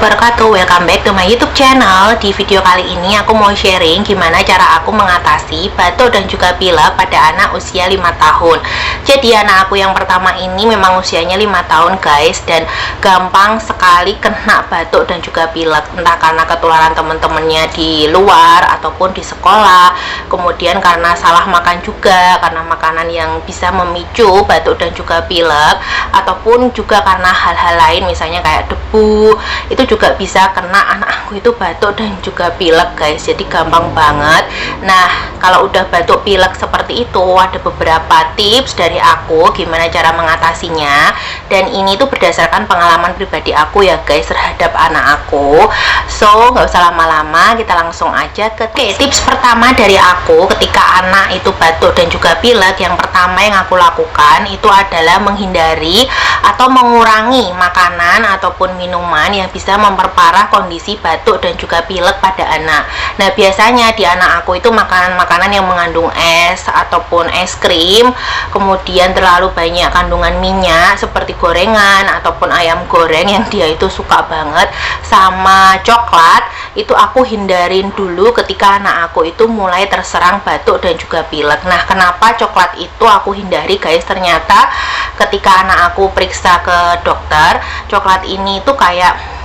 wabarakatuh. Welcome back to my YouTube channel. Di video kali ini aku mau sharing gimana cara aku mengatasi batuk dan juga pilek pada anak usia 5 tahun. Jadi anak aku yang pertama ini memang usianya 5 tahun guys, dan gampang sekali kena batuk dan juga pilek, entah karena ketularan teman-temannya di luar ataupun di sekolah, kemudian karena salah makan juga, karena makanan yang bisa memicu batuk dan juga pilek, ataupun juga karena hal-hal lain misalnya kayak debu, itu juga bisa kena anak aku itu batuk dan juga pilek guys. Jadi gampang banget. Nah, kalau udah batuk pilek seperti itu, ada beberapa tips dari aku gimana cara mengatasinya, dan ini tuh berdasarkan pengalaman pribadi aku ya guys terhadap anak aku. So nggak usah lama-lama, kita langsung aja ke tips pertama dari aku ketika anak itu batuk dan juga pilek. Yang pertama yang aku lakukan itu adalah menghindari atau mengurangi makanan ataupun minuman yang bisa memperparah kondisi batuk dan juga pilek pada anak. Nah, biasanya di anak aku itu makanan-makanan yang mengandung es ataupun es krim, kemudian terlalu banyak kandungan minyak seperti gorengan ataupun ayam goreng yang dia itu suka banget, sama coklat, itu aku hindarin dulu ketika anak aku itu mulai terserang batuk dan juga pilek. Nah, kenapa coklat itu aku hindari guys? Ternyata ketika anak aku periksa ke dokter, coklat ini tuh kayak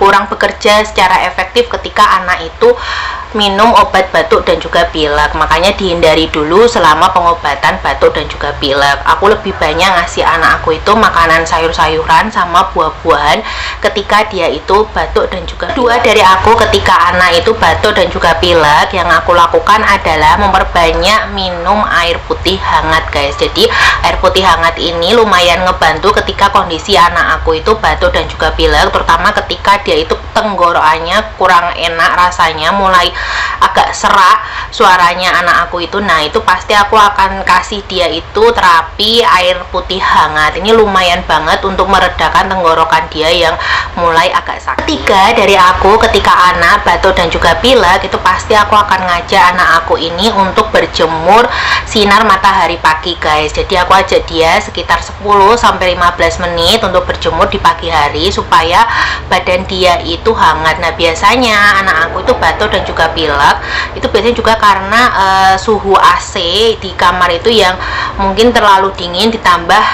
kurang bekerja secara efektif ketika anak itu minum obat batuk dan juga pilek. Makanya dihindari dulu selama pengobatan batuk dan juga pilek. Aku lebih banyak ngasih anak aku itu makanan sayur-sayuran sama buah-buahan ketika dia itu batuk dan juga dua dari aku ketika anak itu batuk dan juga pilek, yang aku lakukan adalah memperbanyak minum air putih hangat guys. Jadi air putih hangat ini lumayan ngebantu ketika kondisi anak aku itu batuk dan juga pilek, terutama ketika dia itu tenggorokannya kurang enak rasanya, mulai agak serak suaranya anak aku itu. Nah, itu pasti aku akan kasih dia itu terapi air putih hangat. Ini lumayan banget untuk meredakan tenggorokan dia yang mulai agak sakit. Ketiga dari aku ketika anak batuk dan juga pilek, itu pasti aku akan ngajak anak aku ini untuk berjemur sinar matahari pagi guys. Jadi aku ajak dia sekitar 10-15 menit untuk berjemur di pagi hari supaya badan dia itu hangat. Nah, biasanya anak aku itu batuk dan juga pilek itu biasanya juga karena suhu AC di kamar itu yang mungkin terlalu dingin, ditambah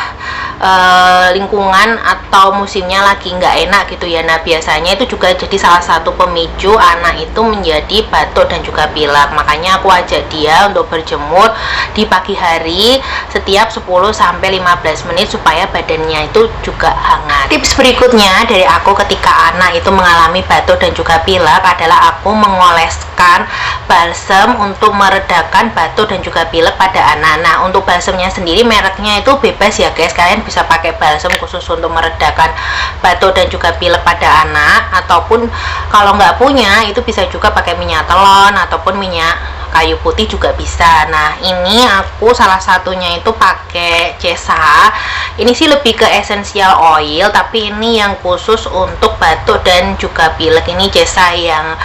lingkungan atau musimnya lagi nggak enak gitu ya. Nah, biasanya itu juga jadi salah satu pemicu anak itu menjadi batuk dan juga pilek. Makanya aku ajak dia untuk berjemur di pagi hari setiap 10-15 menit supaya badannya itu juga hangat. Tips berikutnya dari aku ketika anak itu mengalami batuk dan juga pilek adalah aku mengoleskan balsam untuk meredakan batuk dan juga pilek pada anak. Nah, untuk balsamnya sendiri mereknya itu bebas ya guys, kalian bisa pakai balsam khusus untuk meredakan batuk dan juga pilek pada anak, ataupun kalau nggak punya itu bisa juga pakai minyak telon ataupun minyak kayu putih juga bisa. Nah, ini aku salah satunya itu pakai Cesa. Ini sih lebih ke essential oil, tapi ini yang khusus untuk batuk dan juga pilek. Ini Cesa yang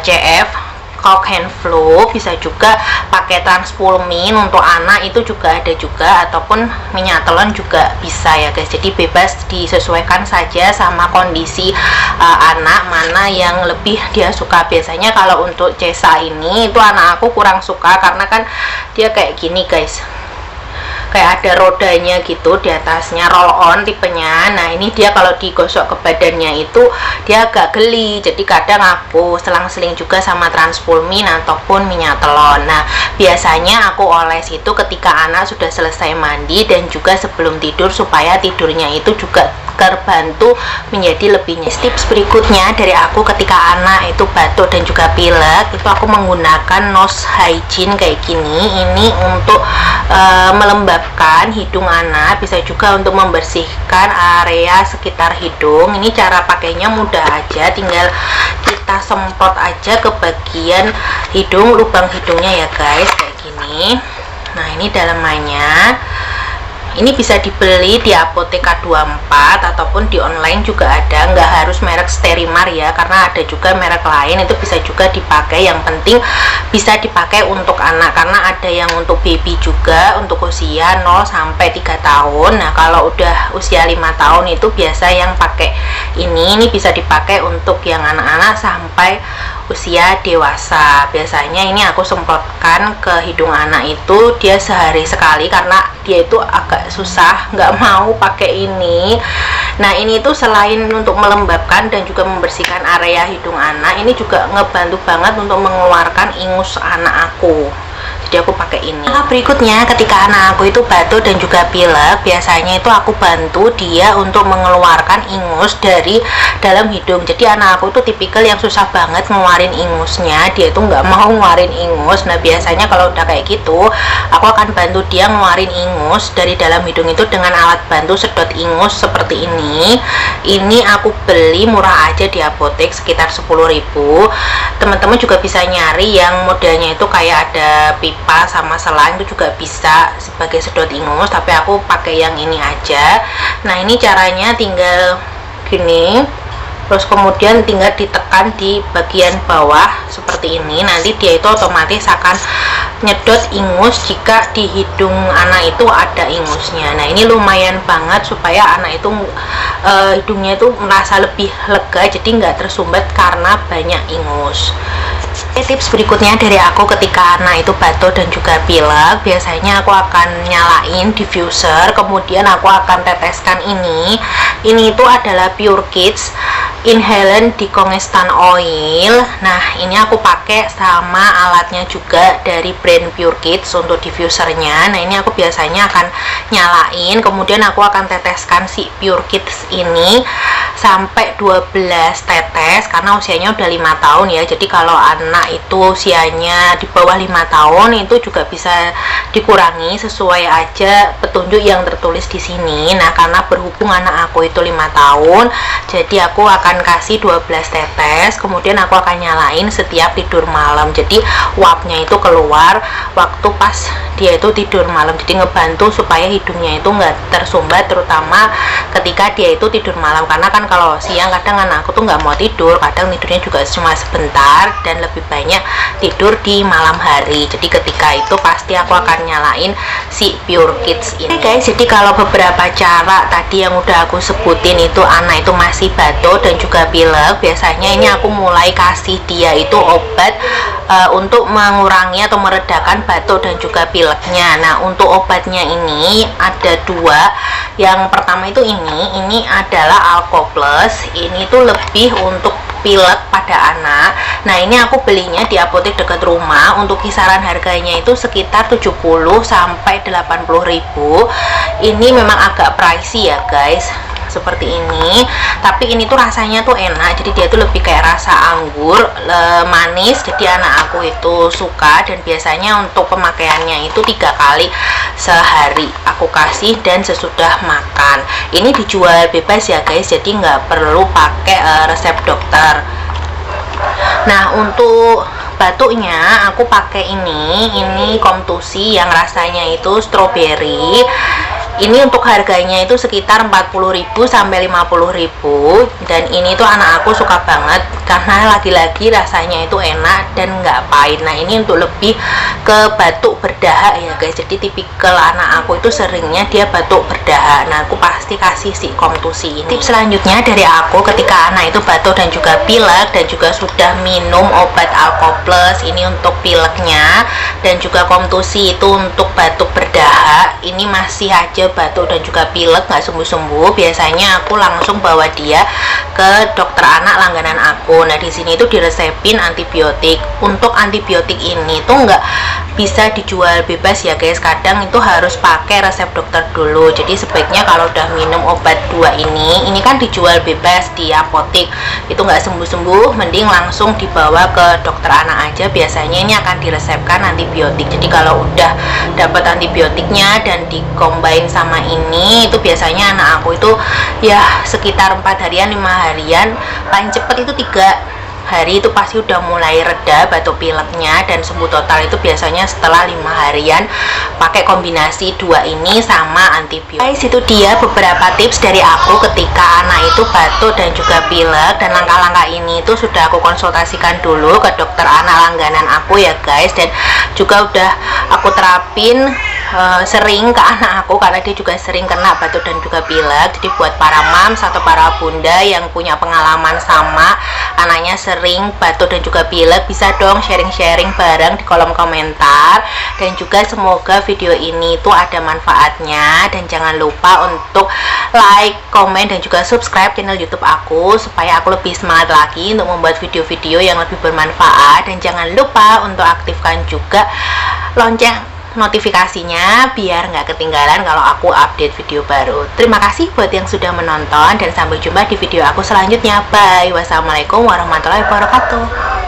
CF Cough and Flu. Bisa juga pakai Transpulmin untuk anak, itu juga ada juga, ataupun minyak telon juga bisa ya guys. Jadi bebas, disesuaikan saja sama kondisi anak mana yang lebih dia suka. Biasanya kalau untuk Cesa ini itu anak aku kurang suka karena kan dia kayak gini guys, kayak ada rodanya gitu di atasnya, roll on tipenya. Nah, ini dia kalau digosok ke badannya itu dia agak geli, jadi kadang aku selang-seling juga sama Transpulmin ataupun minyak telon. Nah, biasanya aku oles itu ketika anak sudah selesai mandi dan juga sebelum tidur supaya tidurnya itu juga terbantu menjadi lebih nyenyak. Tips berikutnya dari aku ketika anak itu batuk dan juga pilek, itu aku menggunakan nose hygiene kayak gini. Ini untuk melembabkan hidung anak, bisa juga untuk membersihkan area sekitar hidung. Ini cara pakainya mudah aja, tinggal kita semprot aja ke bagian hidung, lubang hidungnya ya guys, kayak gini. Nah, ini dalamannya. Ini bisa dibeli di apotek K24 ataupun di online juga ada, nggak harus merek Sterimar ya, karena ada juga merek lain itu bisa juga dipakai. Yang penting bisa dipakai untuk anak, karena ada yang untuk baby juga, untuk usia 0 sampai 3 tahun. Nah kalau udah usia 5 tahun itu biasa yang pakai ini bisa dipakai untuk yang anak-anak sampai usia dewasa. Biasanya ini aku semprotkan ke hidung anak itu dia sehari sekali, karena dia itu agak susah nggak mau pakai ini. Nah ini tuh selain untuk melembabkan dan juga membersihkan area hidung anak, ini juga ngebantu banget untuk mengeluarkan ingus anak aku. Jadi aku pakai ini. Nah, berikutnya ketika anak aku itu batuk dan juga pilek, biasanya itu aku bantu dia untuk mengeluarkan ingus dari dalam hidung. Jadi anak aku itu tipikal yang susah banget ngeluarin ingusnya, dia itu nggak mau ngeluarin ingus. Nah biasanya kalau udah kayak gitu, aku akan bantu dia ngeluarin ingus dari dalam hidung itu dengan alat bantu sedot ingus seperti ini. Ini aku beli murah aja di apotek sekitar 10.000. Teman-teman juga bisa nyari yang modelnya itu kayak ada pipa sama selang, itu juga bisa sebagai sedot ingus, tapi aku pakai yang ini aja. Nah ini caranya tinggal gini, terus kemudian tinggal ditekan di bagian bawah seperti ini, nanti dia itu otomatis akan nyedot ingus jika di hidung anak itu ada ingusnya. Nah ini lumayan banget supaya anak itu hidungnya itu merasa lebih lega, jadi nggak tersumbat karena banyak ingus. Tips berikutnya dari aku ketika anak itu batuk dan juga pilek, biasanya aku akan nyalain diffuser, kemudian aku akan teteskan ini itu adalah Pure Kids Inhalant Decongestant Oil. Nah ini aku pakai sama alatnya juga dari brand Pure Kids untuk diffusernya. Nah ini aku biasanya akan nyalain, kemudian aku akan teteskan si Pure Kids ini sampai 12 tetes, karena usianya udah 5 tahun ya. Jadi kalau anak itu usianya di bawah 5 tahun itu juga bisa dikurangi sesuai aja petunjuk yang tertulis di sini. Nah karena berhubung anak aku itu 5 tahun, jadi aku akan kasih 12 tetes, kemudian aku akan nyalain setiap tidur malam. Jadi uapnya itu keluar waktu pas dia itu tidur malam, jadi ngebantu supaya hidungnya itu nggak tersumbat, terutama ketika dia itu tidur malam. Karena kan kalau siang kadang anak aku tuh nggak mau tidur, kadang tidurnya juga cuma sebentar dan lebih banyak tidur di malam hari. Jadi ketika itu pasti aku akan nyalain si Pure Kids ini. Oke guys, jadi kalau beberapa cara tadi yang udah aku sebutin itu anak itu masih batuk dan juga pilek, biasanya ini aku mulai kasih dia itu obat untuk mengurangi atau meredakan batuk dan juga pileknya. Nah untuk obatnya ini ada dua. Yang pertama itu ini adalah Alko Plus. Ini tuh lebih untuk pilek pada anak. Nah ini aku belinya di apotek dekat rumah, untuk kisaran harganya itu sekitar 70 sampai 80.000. Ini memang agak pricey ya guys, seperti ini, tapi ini tuh rasanya tuh enak. Jadi dia tuh lebih kayak rasa anggur, manis, jadi anak aku itu suka. Dan biasanya untuk pemakaiannya itu 3 kali sehari aku kasih dan sesudah makan. Ini dijual bebas ya guys, jadi nggak perlu pakai resep dokter. Nah untuk batuknya aku pakai ini Comtusi yang rasanya itu strawberry. Ini untuk harganya itu sekitar 40.000 sampai 50.000, dan ini tuh anak aku suka banget karena lagi-lagi rasanya itu enak dan nggak pahit. Nah ini untuk lebih ke batuk berdahak ya guys, jadi tipikal anak aku itu seringnya dia batuk berdahak. Nah aku pasti kasih si Comtusi ini. Tips selanjutnya dari aku ketika anak itu batuk dan juga pilek dan juga sudah minum obat Alko Plus ini untuk pileknya, dan juga Comtusi itu untuk batuk berdahak, ini masih aja batuk dan juga pilek nggak sembuh-sembuh, biasanya aku langsung bawa dia ke dokter anak langganan aku. Nah di sini itu diresepin antibiotik. Untuk antibiotik ini tuh nggak bisa dijual bebas ya guys, kadang itu harus pakai resep dokter dulu. Jadi sebaiknya kalau udah minum obat 2 ini kan dijual bebas di apotek, itu nggak sembuh-sembuh, mending langsung dibawa ke dokter anak aja. Biasanya ini akan diresepkan antibiotik. Jadi kalau udah dapat antibiotiknya dan dicombine sama ini, itu biasanya anak aku itu ya sekitar 4 harian 5 harian, paling cepet itu 3 hari itu pasti udah mulai reda batuk pileknya, dan sembuh total itu biasanya setelah 5 harian pakai kombinasi dua ini sama antibiotik. Guys, itu dia beberapa tips dari aku ketika anak itu batuk dan juga pilek, dan langkah-langkah ini itu sudah aku konsultasikan dulu ke dokter anak langganan aku ya guys, dan juga udah aku terapin sering ke anak aku karena dia juga sering kena batuk dan juga pilek. Jadi buat para moms atau para bunda yang punya pengalaman sama anaknya sering batuk dan juga pilek, bisa dong sharing-sharing bareng di kolom komentar. Dan juga semoga video ini tuh ada manfaatnya, dan jangan lupa untuk like, komen, dan juga subscribe channel YouTube aku supaya aku lebih semangat lagi untuk membuat video-video yang lebih bermanfaat. Dan jangan lupa untuk aktifkan juga lonceng notifikasinya biar nggak ketinggalan kalau aku update video baru. Terima kasih buat yang sudah menonton, dan sampai jumpa di video aku selanjutnya. Bye. Wassalamualaikum warahmatullahi wabarakatuh.